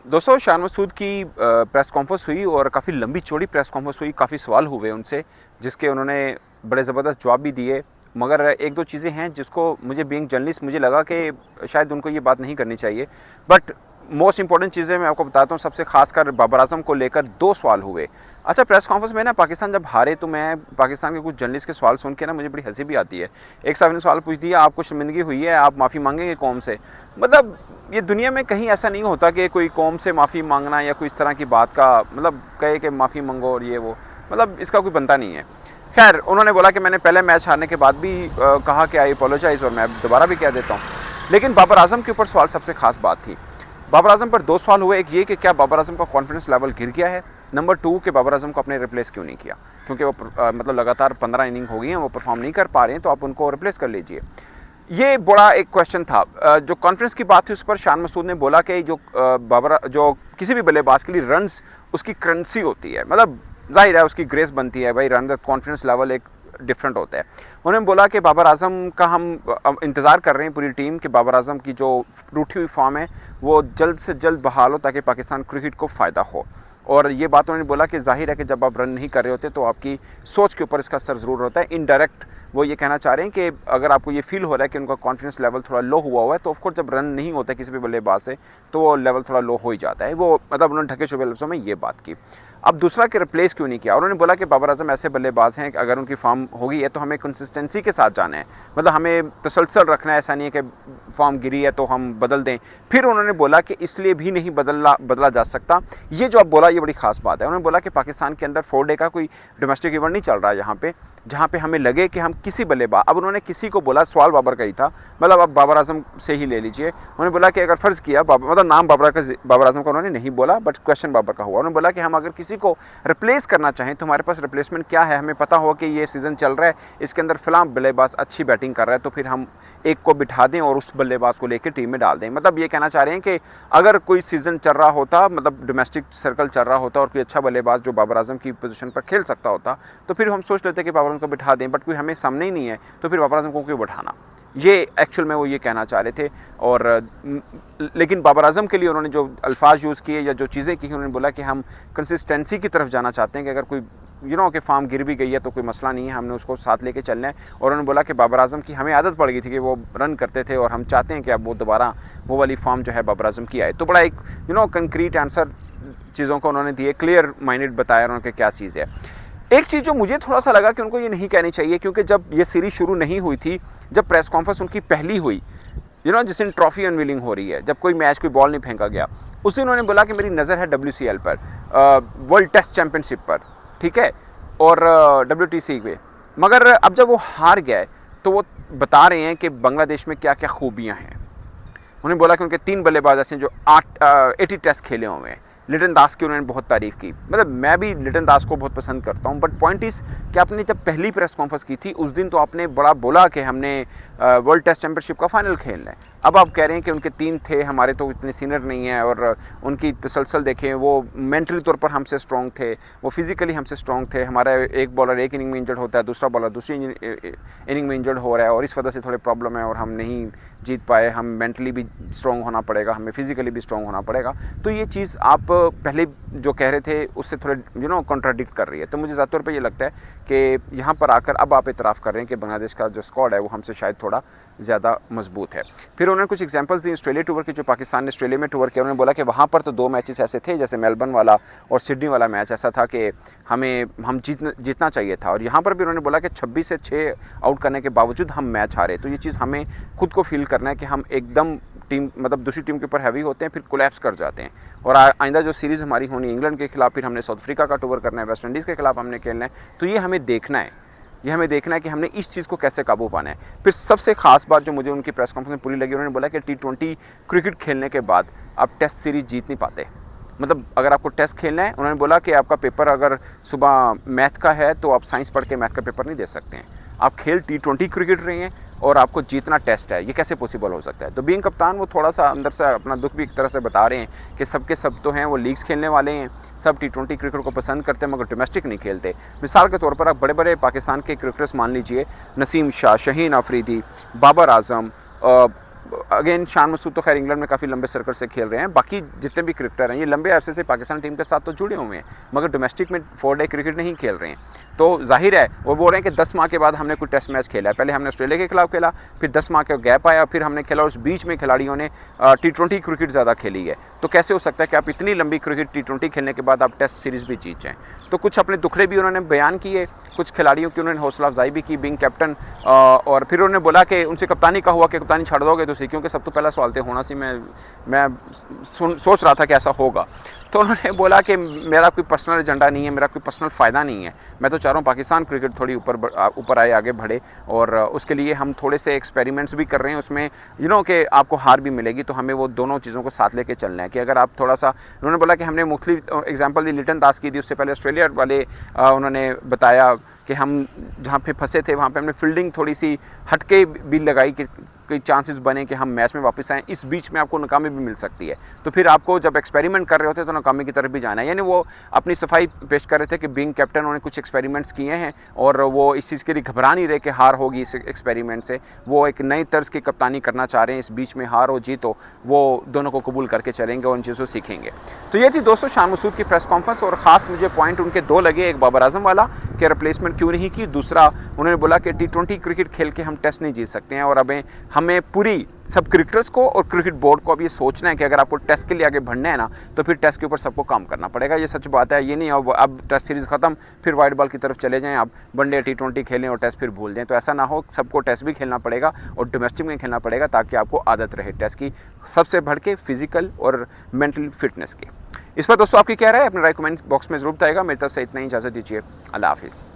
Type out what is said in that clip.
दोस्तों, शान मसूद की press conference हुई और काफ़ी लंबी चौड़ी प्रेस कॉन्फ्रेंस हुई, काफ़ी सवाल हुए उनसे, जिसके उन्होंने बड़े ज़बरदस्त जवाब भी दिए। मगर एक दो चीज़ें हैं जिसको मुझे बीइंग जर्नलिस्ट मुझे लगा कि शायद उनको ये बात नहीं करनी चाहिए। बट मोस्ट इंपॉर्टेंट चीज़ें मैं आपको बताता हूँ। सबसे खासकर बाबर आजम को लेकर दो सवाल हुए। अच्छा, प्रेस कॉन्फ्रेंस में ना पाकिस्तान जब हारे तो मैं पाकिस्तान के कुछ जर्नलिस्ट के सवाल सुन के ना मुझे बड़ी हंसी भी आती है। एक साहब ने सवाल पूछ दिया, आपको शर्मिंदगी हुई है, आप माफ़ी मांगेंगे कौम से? मतलब ये दुनिया में कहीं ऐसा नहीं होता कि कोई कौम से माफ़ी मांगना या कोई इस तरह की बात का मतलब कहे कि माफ़ी मांगो और ये वो, मतलब इसका कोई बनता नहीं है। खैर, उन्होंने बोला कि मैंने पहले मैच हारने के बाद भी कहा कि आई अपोलोजाइज़, और मैं दोबारा भी कह देता हूँ। लेकिन बाबर आजम के ऊपर सवाल सबसे खास बात थी। बाबर आजम पर दो सवाल हुए। एक ये कि क्या बाबर आजम का कॉन्फिडेंस लेवल गिर गया है। नंबर टू कि बाबर आजम को अपने रिप्लेस क्यों नहीं किया, क्योंकि वो मतलब लगातार 15 इनिंग हो गई हैं, वो परफॉर्म नहीं कर पा रहे हैं, तो आप उनको रिप्लेस कर लीजिए। ये बड़ा एक क्वेश्चन था। जो कॉन्फ्रेंस की बात थी उस पर शान मसूद ने बोला कि जो किसी भी बल्लेबाज के लिए रन्स उसकी करेंसी होती है, मतलब जाहिर है उसकी ग्रेस बनती है भाई, रन कॉन्फिडेंस लेवल एक डिफरेंट होता है। उन्होंने बोला कि बाबर आजम का हम इंतज़ार कर रहे हैं पूरी टीम कि बाबर आजम की जो रूठी हुई फॉर्म है वो जल्द से जल्द बहाल हो, ताकि पाकिस्तान क्रिकेट को फ़ायदा हो। और ये बात उन्होंने बोला कि जाहिर है कि जब आप रन नहीं कर रहे होते तो आपकी सोच के ऊपर इसका असर ज़रूर होता है। इनडायरेक्ट वो ये कहना चाह रहे हैं कि अगर आपको ये फील हो रहा है कि उनका कॉन्फिडेंस लेवल थोड़ा लो हुआ है, तो ऑफकोर्स जब रन नहीं होता किसी भी बल्लेबाज से तो वो लेवल थोड़ा लो हो ही जाता है। वो मतलब उन्होंने ढके छुपे लफ्ज़ों में ये बात की। अब दूसरा कि रिप्लेस क्यों नहीं किया, उन्होंने बोला कि बाबर आजम ऐसे बल्लेबाज हैं कि अगर उनकी फॉर्म होगी है तो हमें कंसिस्टेंसी के साथ जाना है, मतलब हमें तसलसल रखना है। ऐसा नहीं है कि फॉर्म गिरी है तो हम बदल दें। फिर उन्होंने बोला कि इसलिए भी नहीं बदला जा सकता। ये जो आप बोला ये बड़ी खास बात है। उन्होंने बोला कि पाकिस्तान के अंदर 4 डे का कोई डोमेस्टिक इवेंट नहीं चल रहा है यहाँ पे जहाँ पे हमें लगे कि हम किसी बल्लेबाज, अब उन्होंने किसी को बोला, सवाल बाबर का ही था, मतलब अब बाबर आजम से ही ले लीजिए। उन्होंने बोला कि अगर फ़र्ज़ किया मतलब नाम बाबर आजम का उन्होंने नहीं बोला, बट क्वेश्चन बाबर का हुआ। उन्होंने बोला कि हम अगर किसी को रिप्लेस करना चाहें तो हमारे पास रिप्लेसमेंट क्या है, हमें पता हो कि ये सीज़न चल रहा है, इसके अंदर फ़लाँ बल्लेबाज अच्छी बैटिंग कर रहा है, तो फिर हम एक को बिठा दें और उस बल्लेबाज को लेकर टीम में डाल दें। मतलब ये कहना चाह रहे हैं कि अगर कोई सीज़न चल रहा होता, मतलब डोमेस्टिक सर्कल चल रहा होता और कोई अच्छा बल्लेबाज जो बाबर आजम की पोजीशन पर खेल सकता होता तो फिर हम सोच लेते कि बाबर आजम को बिठा दें, बट कोई हमें सामने ही नहीं है तो फिर बाबर आजम को क्यों बिठाना। ये एक्चुअल में वो ये कहना चाह रहे थे। और लेकिन बाबर आजम के लिए उन्होंने जो अल्फाज यूज़ किए या जो चीज़ें की, उन्होंने बोला कि हम कंसिस्टेंसी की तरफ जाना चाहते हैं कि अगर कोई कि फार्म गिर भी गई है तो कोई मसला नहीं है, हमने उसको साथ लेके चलना है। और उन्होंने बोला कि बाबर आजम की हमें आदत पड़ गई थी कि वो रन करते थे और हम चाहते हैं कि अब वो दोबारा वो वाली फॉर्म जो है बाबर आजम की आए। तो बड़ा एक कंक्रीट आंसर चीज़ों को उन्होंने दिए, क्लियर माइंडेड बताया उन्होंने क्या चीज़ है। एक चीज़ जो मुझे थोड़ा सा लगा कि उनको ये नहीं कहनी चाहिए, क्योंकि जब ये सीरीज शुरू नहीं हुई थी, जब प्रेस कॉन्फ्रेंस उनकी पहली हुई, जिस दिन ट्रॉफी अनवीलिंग हो रही है, जब कोई मैच कोई बॉल नहीं फेंका गया, उस दिन उन्होंने बोला कि मेरी नज़र है WCL पर, वर्ल्ड टेस्ट चैंपियनशिप पर, ठीक है, और WTC पे। मगर अब जब वो हार गए तो वो बता रहे हैं कि बांग्लादेश में क्या क्या खूबियाँ हैं। उन्होंने बोला कि उनके 3 बल्लेबाज ऐसे हैं जो 80 टेस्ट खेले हुए हैं। लिटन दास की उन्होंने बहुत तारीफ़ की, मतलब मैं भी लिटन दास को बहुत पसंद करता हूँ। बट पॉइंट इज़ कि आपने जब पहली प्रेस कॉन्फ्रेंस की थी उस दिन तो आपने बड़ा बोला कि हमने वर्ल्ड टेस्ट चैंपियनशिप का फाइनल खेलना है। अब आप कह रहे हैं कि उनके 3 थे, हमारे तो इतने सीनियर नहीं हैं, और उनकी तसलसल देखें, वो मेंटली तौर पर हमसे स्ट्रॉन्ग थे, वो फिजिकली हमसे स्ट्रॉन्ग थे। हमारा एक बॉलर एक इनिंग में इंजर्ड होता है, दूसरा बॉलर दूसरी इनिंग में इंजर्ड हो रहा है और इस वजह से थोड़े प्रॉब्लम है और हम नहीं जीत पाए। हम मेंटली भी स्ट्रॉन्ग होना पड़ेगा, हमें फिजिकली भी स्ट्रॉन्ग होना पड़ेगा। तो ये चीज़ आप पहले जो कह रहे थे उससे थोड़े कॉन्ट्राडिक्ट कर रही है। तो मुझे ज़्यादा तौर पर ये लगता है कि यहाँ पर आकर अब आप इतराफ़ कर रहे हैं कि बांग्लादेश का जो स्क्वाड है वो हमसे शायद थोड़ा ज़्यादा मजबूत है। फिर उन्होंने कुछ एग्जांपल्स दी ऑस्ट्रेलिया टूर की, जो पाकिस्तान ने ऑस्ट्रेलिया में टूर किया। उन्होंने बोला कि वहाँ पर तो 2 मैचेस ऐसे थे, जैसे मेलबर्न वाला और सिडनी वाला मैच ऐसा था कि हम जीतना चाहिए था, और यहाँ पर भी उन्होंने बोला कि 26 से 6 आउट करने के बावजूद हम मैच हारे। तो ये चीज़ हमें खुद को फील करना है कि हम एकदम टीम, मतलब दूसरी टीम के ऊपर हैवी होते हैं, फिर कोलैप्स कर जाते हैं। और आइंदा जो सीरीज़ हमारी होनी इंग्लैंड के खिलाफ, फिर हमने साउथ अफ्रीका का टूर करना है, वेस्ट इंडीज़ के खिलाफ हमने खेलना है। तो ये हमें देखना है, कि हमने इस चीज़ को कैसे काबू पाना है। फिर सबसे खास बात जो मुझे उनकी प्रेस कॉन्फ्रेंस में पूरी लगी, उन्होंने बोला कि T20 क्रिकेट खेलने के बाद आप टेस्ट सीरीज जीत नहीं पाते। मतलब अगर आपको टेस्ट खेलना है, उन्होंने बोला कि आपका पेपर अगर सुबह मैथ का है तो आप साइंस पढ़ के मैथ का पेपर नहीं दे सकते हैं। आप खेल T20 क्रिकेट रहे हैं और आपको जीतना टेस्ट है, ये कैसे पॉसिबल हो सकता है। तो बीइंग कप्तान वो थोड़ा सा अंदर से अपना दुख भी एक तरह से बता रहे हैं कि सबके सब तो हैं, वो लीग्स खेलने वाले हैं, सब T20 क्रिकेट को पसंद करते हैं मगर डोमेस्टिक नहीं खेलते। मिसाल के तौर पर आप बड़े बड़े पाकिस्तान के क्रिकेटर्स मान लीजिए, नसीम शाह, शहीन अफरीदी, बाबर आजम, अगेन शान मसूद तो खैर इंग्लैंड में काफ़ी लंबे सर्कल से खेल रहे हैं, बाकी जितने भी क्रिकेटर हैं ये लंबे अरसे से पाकिस्तान टीम के साथ तो जुड़े हुए हैं, मगर डोमेस्टिक में 4 डे क्रिकेट नहीं खेल रहे हैं। तो जाहिर है वो बोल रहे हैं कि 10 माह के बाद हमने कोई टेस्ट मैच खेला है। पहले हमने ऑस्ट्रेलिया के खिलाफ खेला, फिर 10 माह का गैप आया, फिर हमने खेला, उस बीच में खिलाड़ियों ने T20 क्रिकेट ज़्यादा खेली है। तो कैसे हो सकता है कि आप इतनी लंबी क्रिकेट T20 खेलने के बाद आप टेस्ट सीरीज़ भी जीत जाएँ। तो कुछ अपने दुखड़े भी उन्होंने बयान किए, कुछ खिलाड़ियों की उन्होंने हौसला अफजाई भी की बिंग कैप्टन, और फिर उन्होंने बोला कि उनसे कप्तानी का हुआ कि कप्तानी छाड़ दोगे तो क्योंकि सब तो पहला सवाल थे होना सी, मैं सोच रहा था कि ऐसा होगा। तो उन्होंने बोला कि मेरा कोई पर्सनल एजेंडा नहीं है, मेरा कोई पर्सनल फ़ायदा नहीं है, मैं तो चाह रहा हूँ पाकिस्तान क्रिकेट थोड़ी ऊपर आए, आगे बढ़े, और उसके लिए हम थोड़े से एक्सपेरिमेंट्स भी कर रहे हैं उसमें, कि आपको हार भी मिलेगी, तो हमें वो दोनों चीज़ों को साथ लेके चलना है कि अगर आप थोड़ा सा, उन्होंने बोला कि हमने मुख्तलिफ एग्जाम्पल दी, लिटन दास की दी, उससे पहले ऑस्ट्रेलिया वाले उन्होंने बताया कि हम जहाँ पे फंसे थे वहाँ पे हमने फील्डिंग थोड़ी सी हटके भी लगाई कि कई चांसेस बने कि हम मैच में वापस आएँ। इस बीच में आपको नाकामी भी मिल सकती है, तो फिर आपको जब एक्सपेरिमेंट कर रहे होते हैं तो नाकामी की तरफ भी जाना है। यानी वो अपनी सफाई पेश कर रहे थे कि बिंग कैप्टन उन्होंने कुछ एक्सपेरिमेंट्स किए हैं और वो इस चीज़ के लिए घबरा नहीं रहे कि हार होगी इस एक्सपेरिमेंट से। वो एक नई तर्ज की कप्तानी करना चाह रहे हैं, इस बीच में हार हो जीत हो वो दोनों को कबूल करके चलेंगे और उन चीज़ों सीखेंगे। तो ये थी दोस्तों शान मसूद की प्रेस कॉन्फ्रेंस, और ख़ास मुझे पॉइंट उनके 2 लगे, एक बाबर आजम वाला कि रिप्लेसमेंट क्यों नहीं की, दूसरा उन्होंने बोला कि T20 क्रिकेट खेल के हम टेस्ट नहीं जीत सकते हैं, और अब हमें पूरी सब क्रिकेटर्स को और क्रिकेट बोर्ड को अब ये सोचना है कि अगर आपको टेस्ट के लिए आगे बढ़ना है ना, तो फिर टेस्ट के ऊपर सबको काम करना पड़ेगा। ये सच बात है, ये नहीं अब टेस्ट सीरीज़ ख़त्म फिर वाइट बॉल की तरफ चले जाएं, आप वनडे T20 खेलें और टेस्ट फिर भूल जाएं। तो ऐसा ना हो, सबको टेस्ट भी खेलना पड़ेगा और डोमेस्टिक में खेलना पड़ेगा, ताकि आपको आदत रहे टेस्ट की, सबसे बढ़ के फिजिकल और मेंटल फिटनेस की। इस पर दोस्तों आपकी क्या राय है, अपनी राय कमेंट बॉक्स में ज़रूर बताइएगा। मेरी तरफ से इतना ही, इजाज़त दीजिए, अल्लाह हाफिज़।